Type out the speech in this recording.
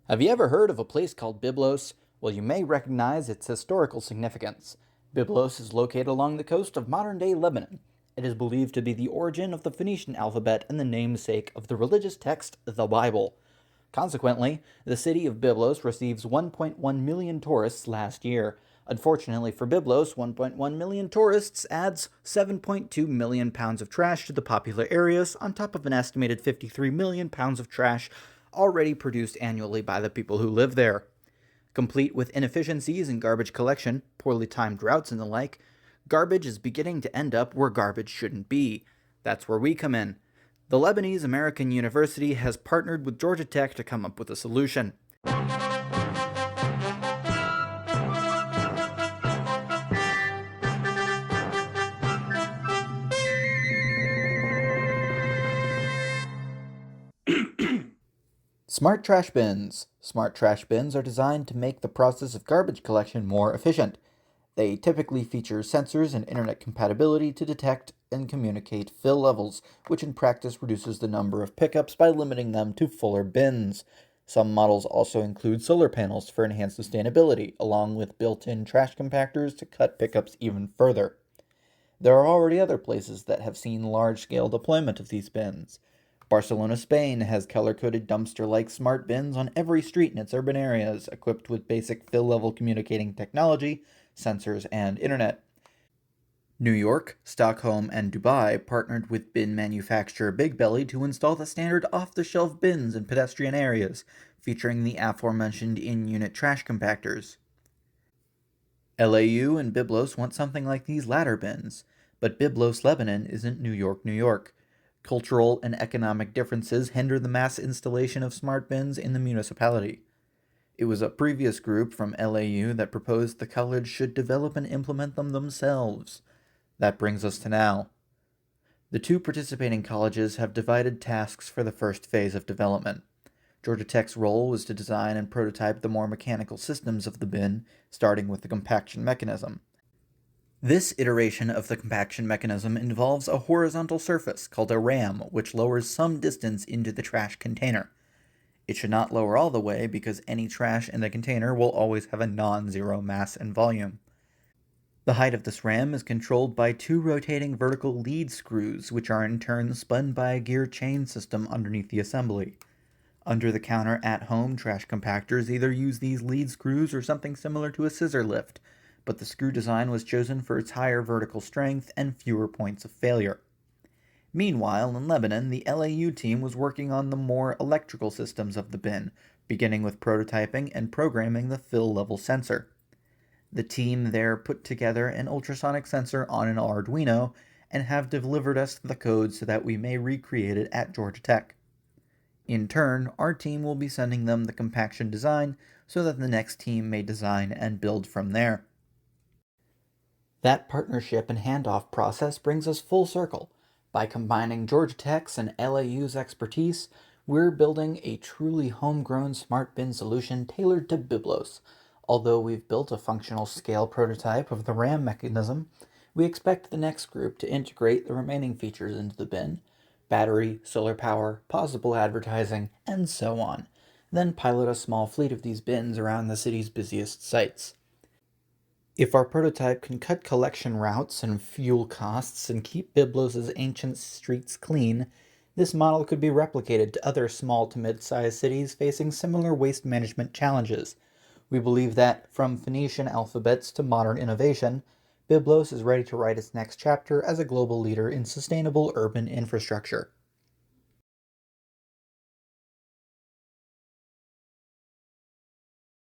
Have you ever heard of a place called Byblos? Well, you may recognize its historical significance. Byblos is located along the coast of modern-day Lebanon. It is believed to be the origin of the Phoenician alphabet and the namesake of the religious text, the Bible. Consequently, the city of Byblos receives 1.1 million tourists last year. Unfortunately for Byblos, 1.1 million tourists adds 7.2 million pounds of trash to the popular areas, on top of an estimated 53 million pounds of trash already produced annually by the people who live there. Complete with inefficiencies in garbage collection, poorly timed routes, and the like, garbage is beginning to end up where garbage shouldn't be. That's where we come in. The Lebanese American University has partnered with Georgia Tech to come up with a solution. Smart trash bins. Smart trash bins are designed to make the process of garbage collection more efficient. They typically feature sensors and internet compatibility to detect and communicate fill levels, which in practice reduces the number of pickups by limiting them to fuller bins. Some models also include solar panels for enhanced sustainability, along with built-in trash compactors to cut pickups even further. There are already other places that have seen large-scale deployment of these bins. Barcelona, Spain has color-coded dumpster-like smart bins on every street in its urban areas, equipped with basic fill-level communicating technology, sensors, and internet. New York, Stockholm, and Dubai partnered with bin manufacturer Big Belly to install the standard off-the-shelf bins in pedestrian areas, featuring the aforementioned in-unit trash compactors. LAU and Byblos want something like these latter bins, but Byblos, Lebanon isn't New York, New York. Cultural and economic differences hinder the mass installation of smart bins in the municipality. It was a previous group from LAU that proposed the college should develop and implement them themselves. That brings us to now. The two participating colleges have divided tasks for the first phase of development. Georgia Tech's role was to design and prototype the more mechanical systems of the bin, starting with the compaction mechanism. This iteration of the compaction mechanism involves a horizontal surface called a ram, which lowers some distance into the trash container. It should not lower all the way because any trash in the container will always have a non-zero mass and volume. The height of this ram is controlled by two rotating vertical lead screws, which are in turn spun by a gear chain system underneath the assembly. Under-the-counter at-home trash compactors either use these lead screws or something similar to a scissor lift, but the screw design was chosen for its higher vertical strength and fewer points of failure. Meanwhile, in Lebanon, the LAU team was working on the more electrical systems of the bin, beginning with prototyping and programming the fill level sensor. The team there put together an ultrasonic sensor on an Arduino and have delivered us the code so that we may recreate it at Georgia Tech. In turn, our team will be sending them the compaction design so that the next team may design and build from there. That partnership and handoff process brings us full circle. By combining Georgia Tech's and LAU's expertise, we're building a truly homegrown smart bin solution tailored to Byblos. Although we've built a functional scale prototype of the RAM mechanism, we expect the next group to integrate the remaining features into the bin: battery, solar power, possible advertising, and so on. Then pilot a small fleet of these bins around the city's busiest sites. If our prototype can cut collection routes and fuel costs and keep Byblos' ancient streets clean, this model could be replicated to other small to mid-sized cities facing similar waste management challenges. We believe that, from Phoenician alphabets to modern innovation, Byblos is ready to write its next chapter as a global leader in sustainable urban infrastructure.